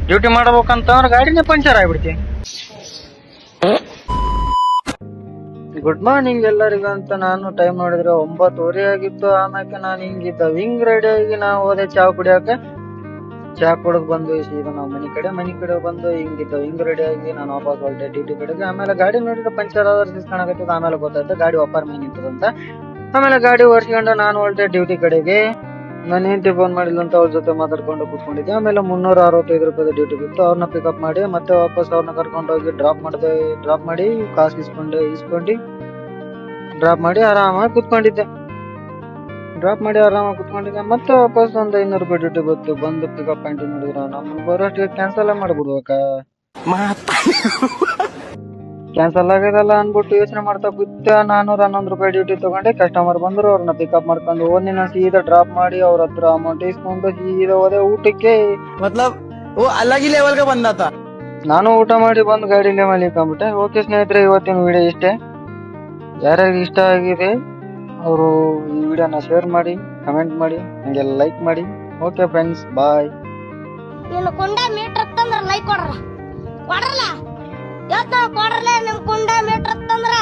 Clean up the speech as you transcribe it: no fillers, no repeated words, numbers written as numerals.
Duty ಮಾಡ್ಬೇಕಂತಂದ್ರೆ ಗಾಡಿನೇ puncture ಆಗ್ಬಿಡ್ತಿ. ಗುಡ್ ಮಾರ್ನಿಂಗ್ ಎಲ್ಲರಿಗೂ ಅಂತ ನಾನು ಟೈಮ್ ನೋಡಿದ್ರೆ 9:30 ಆಗಿತ್ತು. ಆಮ್ಯಾಕೆ ನಾನು ಹಿಂಗ್ ರೆಡಿ ಆಗಿ ನಾವು ಹೋದೆ ಚಾ ಕುಡಿಯೋಕೆ. ಚಾ ಕುಡಿದ್ ಬಂದು ಸೀದಾ ನಾವು ಮನಿ ಕಡೆ ಬಂದು ಹಿಂಗ್ ರೆಡಿ ಆಗಿ ನಾನು ವಾಪಸ್ ಹೊರಟೆ ಡ್ಯೂಟಿ ಕಡೆಗೆ. ಆಮೇಲೆ ಗಾಡಿ ನೋಡಿದ್ರೆ ಪಂಚರ್ ಆದ್ರೆ ಕಾಣಕತ್ತಿದ್ದು. ಆಮೇಲೆ ಗೊತ್ತಾಯ್ತು ಗಾಡಿ ವಾಪರ್ ಮೇಲೆ ನಿಂತದಂತ. ಆಮೇಲೆ ಗಾಡಿ ಓಡಿಸ್ಕೊಂಡು ನಾನು ಹೊರಟೆ ಡ್ಯೂಟಿ ಕಡೆಗೆ. ನಾನು ಹೆಂಡತಿ ಫೋನ್ ಮಾಡಿಲ್ಲ ಅಂತ ಅವ್ರ ಜೊತೆ ಮಾತಾಡ್ಕೊಂಡು ಕೂತ್ಕೊಂಡಿದ್ದೆ. ಆಮೇಲೆ 365 ರೂಪಾಯಿ ಡ್ಯೂಟಿ ಬಿತ್ತು. ಅವ್ರನ್ನ ಪಿಕಪ್ ಮಾಡಿ ಮತ್ತೆ ವಾಪಸ್ ಅವ್ರನ್ನ ಕರ್ಕೊಂಡು ಹೋಗಿ ಡ್ರಾಪ್ ಮಾಡಿ ಕಾಸು ಇಸ್ಕೊಂಡು ಡ್ರಾಪ್ ಮಾಡಿ ಆರಾಮಾಗಿ ಕೂತ್ಕೊಂಡಿದ್ದೆ. ಮತ್ತೆ ವಾಪಸ್ ಒಂದು 500 ರೂಪಾಯಿ ಡ್ಯೂಟಿ ಬಂದು ಪಿಕಪ್ ಪಾಯಿಂಟ್ ನೋಡಿದ್ರ ನಮ್ಗೆ ಬರೋಷ್ಟಿಗೆ ಕ್ಯಾನ್ಸಲ್ ಮಾಡ್ಬಿಡ್ಬೇಕಾ. ಕ್ಯಾನ್ಸಲ್ ಆಗದಲ್ಲ ಅನ್ಬಿಟ್ಟು ಯೋಚನೆ ಮಾಡ್ತಾ ಕೂತ 411 ರೂಪಾಯಿ ಡ್ಯೂಟಿ ತಗೊಂಡೆ. ಕಸ್ಟಮರ್ ಬಂದ್ರು, ಅವ್ರನ್ನ ಪಿಕಪ್ ಮಾಡ್ಕೊಂಡು ಓದಿನ ಸೀದಾ ಡ್ರಾಪ್ ಮಾಡಿ ಅವ್ರ ಹತ್ರ ಅಮೌಂಟ್ ಇಸ್ಕೊಂಡು ಸೀದಾ ಹೋದೆ ಊಟಕ್ಕೆ. ಅಲಗಿ ಲೆವೆಲ್ ಗೆ ಬಂದಾತ. ನಾನು ಊಟ ಮಾಡಿ ಬಂದು ಗಾಡಿಲೇ ಮಲಿಕೊಂಡ್ಬಿಟ್ಟೆ. ಓಕೆ ಸ್ನೇಹಿತರೆ, ಇವತ್ತಿನ ವಿಡಿಯೋ ಇಷ್ಟೇ. ಯಾರ್ಯಾರಿಗೆ ಇಷ್ಟ ಆಗಿದೆ ಅವರು ಈ ವಿಡಿಯೋನ ಶೇರ್ ಮಾಡಿ, ಕಮೆಂಟ್ ಮಾಡಿ, ಹಂಗೆ ಲೈಕ್ ಮಾಡಿ. ಓಕೆ ಫ್ರೆಂಡ್ಸ್, ಬಾಯ್. ನೀನು ಕುಂಡ ಮೀಟರ್ ತಂದ್ರ ಲೈಕ್ ಕೊಡ್ರಲ್ಲ ಇವತ್ತು ಕೊಡ್ರಲ್ಲ ನಿಮ್ ಕುಂಡ ಮೀಟರ್ ತಂದ್ರ